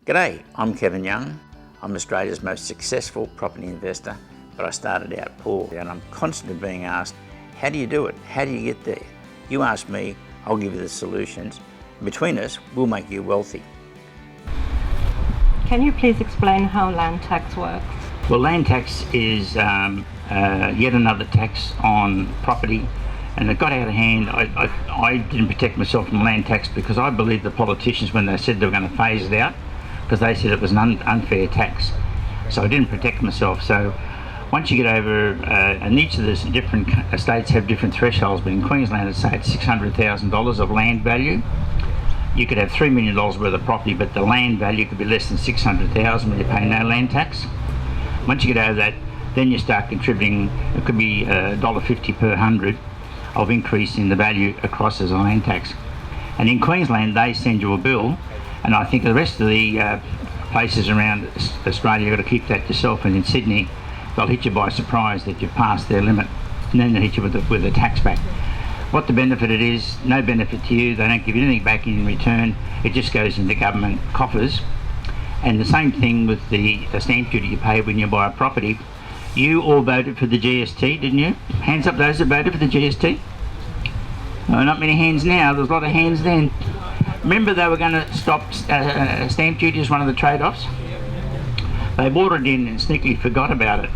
G'day, I'm Kevin Young. I'm Australia's most successful property investor, but I started out poor, and I'm constantly being asked, how do you do it? How do you get there? You ask me, I'll give you the solutions. Between us, we'll make you wealthy. Can you please explain how land tax works? Well, land tax is yet another tax on property, and it got out of hand. I didn't protect myself from land tax because I believed the politicians when they said they were going to phase it out, because they said it was an unfair tax. So I didn't protect myself. So once you get over, and each of the different states have different thresholds, but in Queensland it's say it's $600,000 of land value. You could have $3 million worth of property, but the land value could be less than $600,000 when you pay no land tax. Once you get over that, then you start contributing, it could be $1.50 per 100 of increase in the value across as a land tax. And in Queensland they send you a bill, and I think the rest of the places around Australia you've got to keep that yourself, and in Sydney they'll hit you by surprise that you've passed their limit, and then they hit you with the tax back. What the benefit it is, no benefit to you, they don't give you anything back in return, it just goes into government coffers. And the same thing with the stamp duty you pay when you buy a property. You all voted for the GST, didn't you? Hands up those that voted for the GST. Oh, not many hands now, there's a lot of hands then. Remember they were going to stop stamp duty as one of the trade-offs? They brought it in and sneakily forgot about it.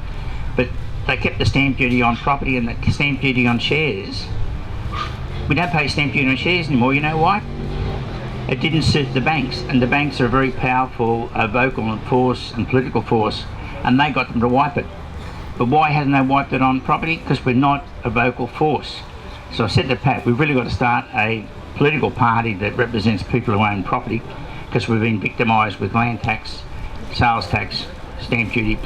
But they kept the stamp duty on property and the stamp duty on shares. We don't pay stamp duty on shares anymore, you know why? It didn't suit the banks, and the banks are a very powerful vocal force and political force, and they got them to wipe it. But why hasn't they wiped it on property? Because we're not a vocal force. So I said to Pat, we've really got to start a political party that represents people who own property, because we've been victimised with land tax, sales tax, stamp duty,